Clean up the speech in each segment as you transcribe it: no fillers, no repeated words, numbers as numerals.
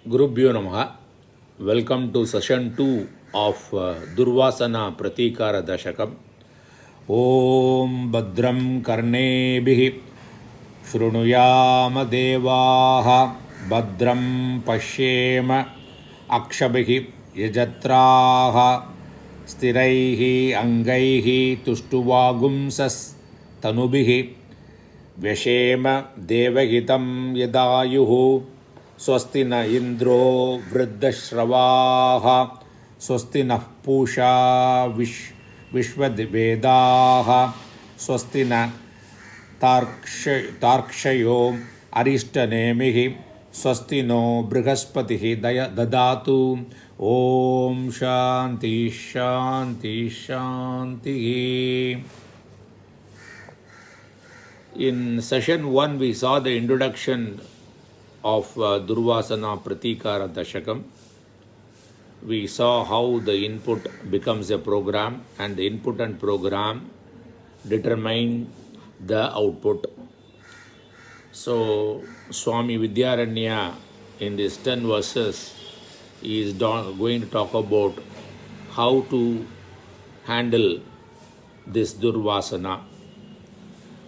Gurubhyo Namaha. Welcome to session 2 of Durvasana Pratikara Dashakam. Om Badram Karnebhi Shrunuyama Devaha Badram Pashyema Akshabhi Yajatraha Stiraihi Angaihi Tushtuvagumsas Tanubihi Vyashema Devahitam Yadayuhu Swasti na Indro Vriddashravaha Swasti na Pusha Vishvadevedaha Swasti na Tarkshayo Arishtanemihi Swasti no Brihaspatihi Dadatu Om Shanti Shanti Shanti. In session 1 we saw the introduction of Durvasana Pratikara Dashakam. We saw how the input becomes a program and the input and program determine the output. So Swami Vidyaranya in these 10 verses is going to talk about how to handle this Durvasana.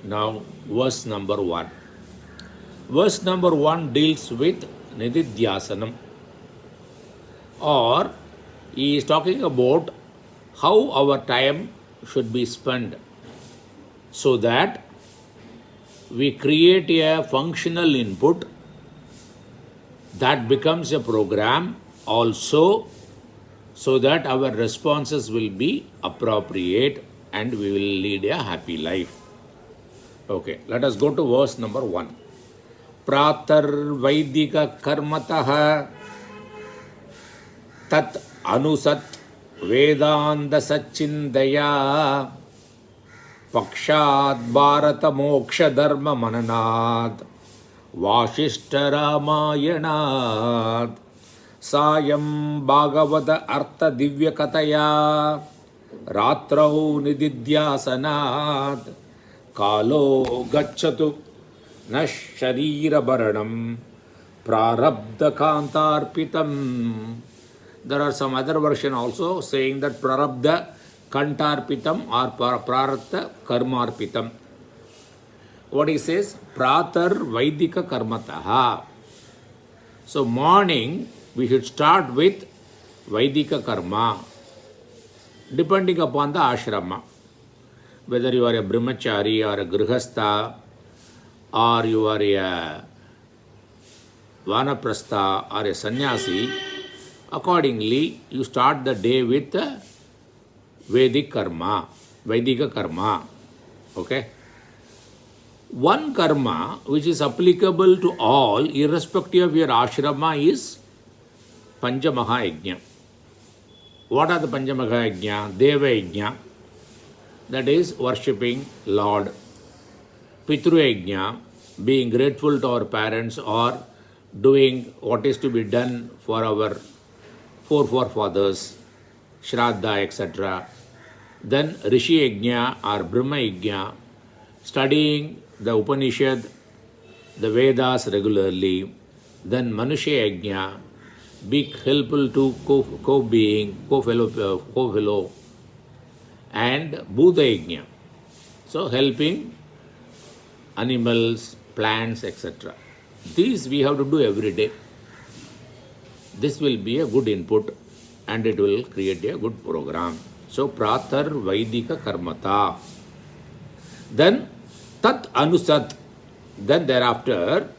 Now verse number 1. Verse number 1 deals with Nididhyasanam, or he is talking about how our time should be spent so that we create a functional input that becomes a program also, so that our responses will be appropriate and we will lead a happy life. Okay, let us go to verse number 1. Pratar Vaidika Karmataha Tat Anusat Vedanta Sachindaya Pakshat Bharata Moksha Dharma Mananat Vashishta Ramayanat Sayam Bhagavata Artha Divya Kataya Ratrau Nididhyasanat Kalo Gachatu Nasharira Baranam Prarabdha Kantarpitam. There are some other version also saying that Prarabdha Kantarpitam or Prarabdha Karmarpitam. What he says? Pratar Vaidika Karmataha. So morning we should start with Vaidika Karma, depending upon the ashrama. Whether you are a brahmachari or a grihastha, or you are a vanaprastha or a sannyasi, accordingly you start the day with Vedic karma, Vedika karma. Okay? One karma which is applicable to all, irrespective of your ashrama, is Panchamaha Yajna. What are the Panchamaha Yajna? Deva Yajna, that is worshipping Lord. Pitru Yajna, being grateful to our parents or doing what is to be done for our forefathers, Shraddha, etc. Then Rishi Yajna or Brahma Yajna, studying the Upanishad, the Vedas regularly. Then Manusha Yajna, be helpful to co-fellow. And Buddha Yajna, so helping animals, plants, etc. These we have to do every day. This will be a good input and it will create a good program. So Pratar Vaidika Karmata. Then Tat Anusat. Then thereafter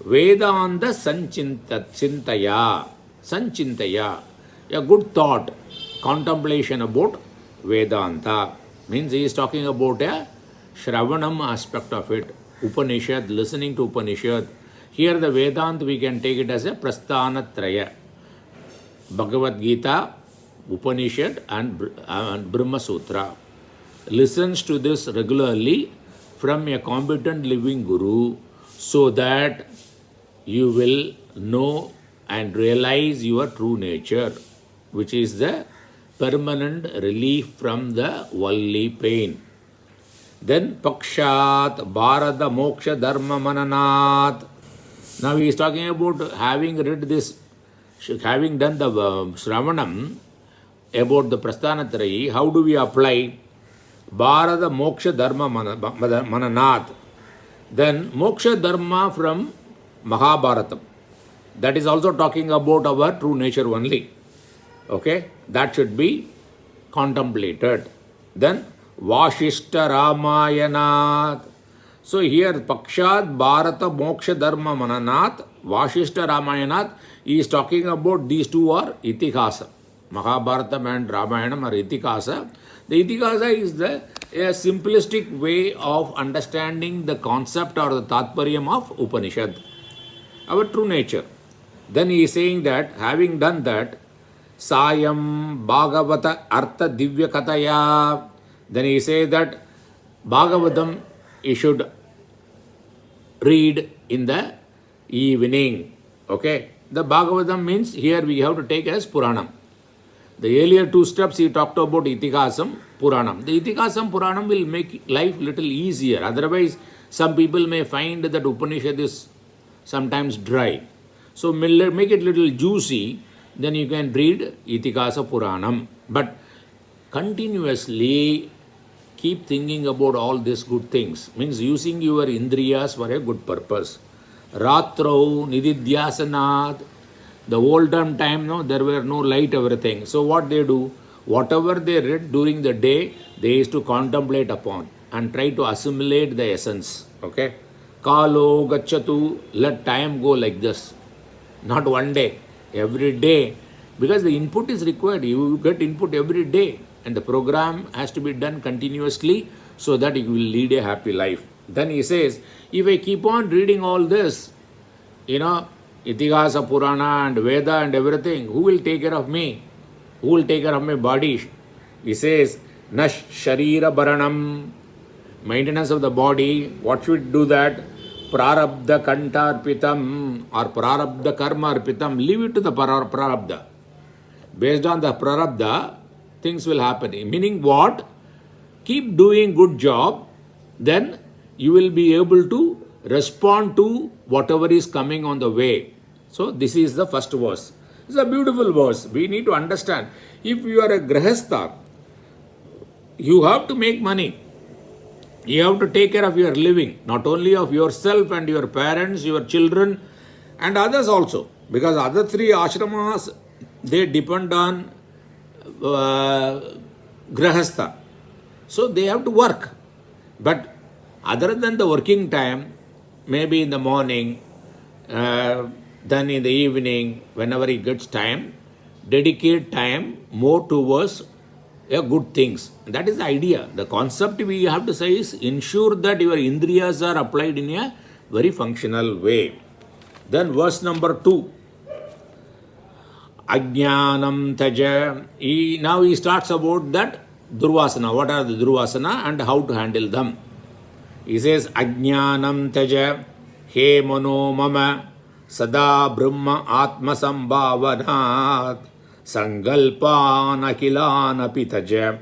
Vedanta Sanchintaya. Sanchintaya. A good thought, contemplation about Vedanta. Means he is talking about a Shravanam aspect of it. Upanishad, listening to Upanishad. Here the Vedanta we can take it as a Prasthanatraya. Bhagavad Gita, Upanishad and Brahma Sutra. Listens to this regularly from a competent living guru, so that you will know and realize your true nature, which is the permanent relief from the worldly pain. Then Pakshat Bharata Moksha Dharma Mananat. Now he is talking about having read this having done the Shravanam about the Prasthanatrayi, how do we apply Bharata Moksha Dharma Mananath? Then Moksha Dharma from Mahabharatam. That is also talking about our true nature only. Okay, that should be contemplated. Then Vashishta Ramayanath. So here Pakshat Bharata Moksha Dharma Mananath, Vashishta Ramayanath, he is talking about these two are Itikasa. Mahabharatam and Ramayanam are Itikasa. The Itikasa is a simplistic way of understanding the concept or the Tatparyam of Upanishad, our true nature. Then he is saying that having done that, Sayam Bhagavata Artha Divya Kataya. Then he says that Bhagavatam you should read in the evening. Okay. The Bhagavatam means here we have to take as Puranam. The earlier two steps he talked about Itikasam, Puranam. The Itikasam, Puranam will make life little easier. Otherwise, some people may find that Upanishad is sometimes dry. So make it little juicy, then you can read Itikasa Puranam. But continuously keep thinking about all these good things. Means using your indriyas for a good purpose. Ratrau Nididhyasanat. The olden time, no, there were no light, everything. So what they do, whatever they read during the day, they used to contemplate upon and try to assimilate the essence. Okay. Kalo gachatu, let time go like this. Not one day, every day. Because the input is required. You get input every day. And the program has to be done continuously so that you will lead a happy life. Then he says, if I keep on reading all this, Itikasa, Purana and Veda and everything, who will take care of me? Who will take care of my body? He says, Nash Sharira Baranam, maintenance of the body. What should do that? Prarabdha Kantarpitam or Prarabdha Karma Arpitam. Leave it to the Prarabdha. Based on the Prarabdha, things will happen. Meaning what? Keep doing good job, then you will be able to respond to whatever is coming on the way. So this is the first verse. It's a beautiful verse. We need to understand. If you are a grahastha, you have to make money. You have to take care of your living, not only of yourself and your parents, your children and others also. Because other three ashramas, they depend on grahastha. So they have to work. But other than the working time, maybe in the morning, then in the evening, whenever he gets time, dedicate time more towards good things. That is the idea. The concept we have to say is ensure that your indriyas are applied in a very functional way. Then verse number 2. Ajnanam Taja. Now he starts about that Durvasana. What are the Durvasana and how to handle them? He says, Ajnanam Taja He Mano Mama Sada Brahma Atma Sambhavanat Sangalpan Akilan Apitaja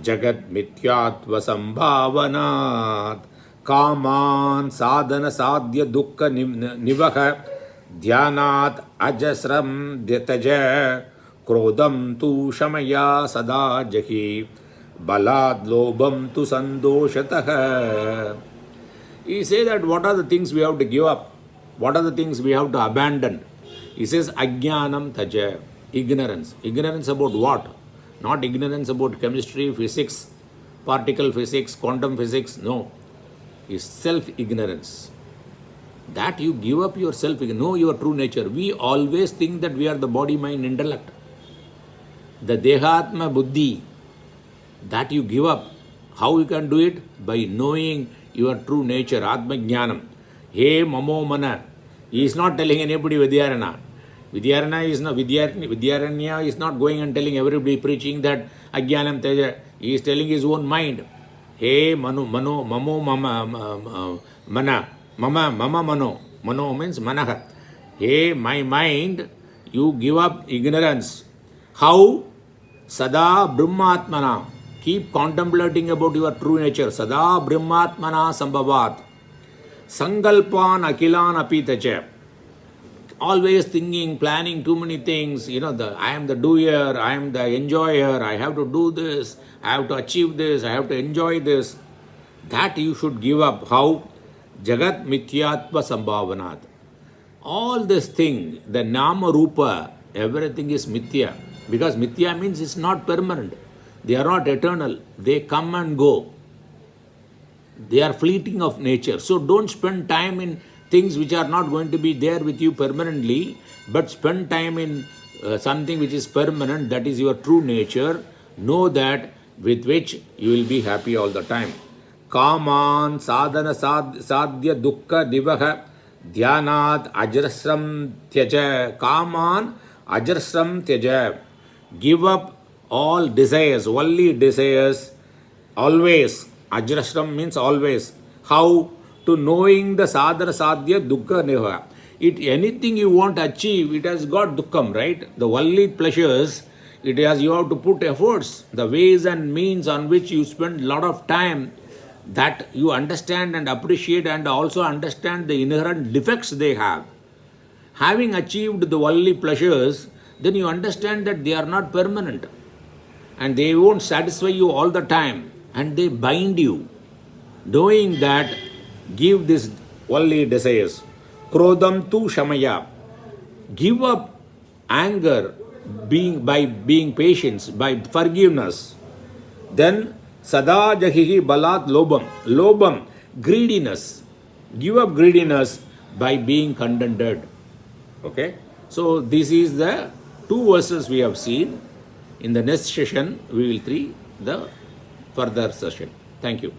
Jagat Mithyatva Sambhavanat Kaman Sadhana Sadhya Dukkha Nivaha Dhyanat Ajasram Dyataja Krodam tu Shamaya Sada Jahi Balad Lobam tu Sandoshataha. He says that what are the things we have to give up? What are the things we have to abandon? He says Ajnanam Taja. Ignorance. Ignorance about what? Not ignorance about chemistry, physics, particle physics, quantum physics. No. It's self-ignorance. That you give up yourself, know your true nature. We always think that we are the body, mind, intellect. The Dehatma Buddhi, that you give up. How you can do it? By knowing your true nature, Atma Jnanam. He Mamo Mana. He is not telling anybody Vidyarana. Vidyaranya is not going and telling everybody, preaching that Ajnanam Teja. He is telling his own mind. Hey Mano, Mamo Mama Mana. Mama Mano. Mano means Manaha. Hey, my mind, you give up ignorance. How? Sada Brahmatmana. Keep contemplating about your true nature. Sada Brahmatmana Sambhavat. Sangalpan Akilan Apitacha. always thinking, planning too many things, I am the doer, I am the enjoyer, I have to do this, I have to achieve this, I have to enjoy this, that you should give up. How? Jagat Mithyatva Sambhavanat. All this thing, the Nama Rupa, everything is Mithya. Because Mithya means it's not permanent. They are not eternal. They come and go. They are fleeting of nature. So don't spend time in things which are not going to be there with you permanently, but spend time in something which is permanent, that is your true nature. Know that, with which you will be happy all the time. Kaman sadhana sadhya dukkha divaha dhyanat ajrasram tyaja. Kaman ajrasram tyaja. Give up all desires, only desires, always. Ajrasram means always. How? To knowing the sadhana sadhya dukkha nivaha. Anything you want to achieve, it has got dukkham, right? The only pleasures, you have to put efforts. The ways and means on which you spend a lot of time, that you understand and appreciate, and also understand the inherent defects they have. Having achieved the worldly pleasures, then you understand that they are not permanent and they won't satisfy you all the time, and they bind you. Knowing that, give these worldly desires. Krodam tu shamaya. Give up anger by being patient, by forgiveness. Then Sada jahihi balat lobam. Lobam, greediness. Give up greediness by being contented. Okay? So this is the two verses we have seen. In the next session, we will see the further session. Thank you.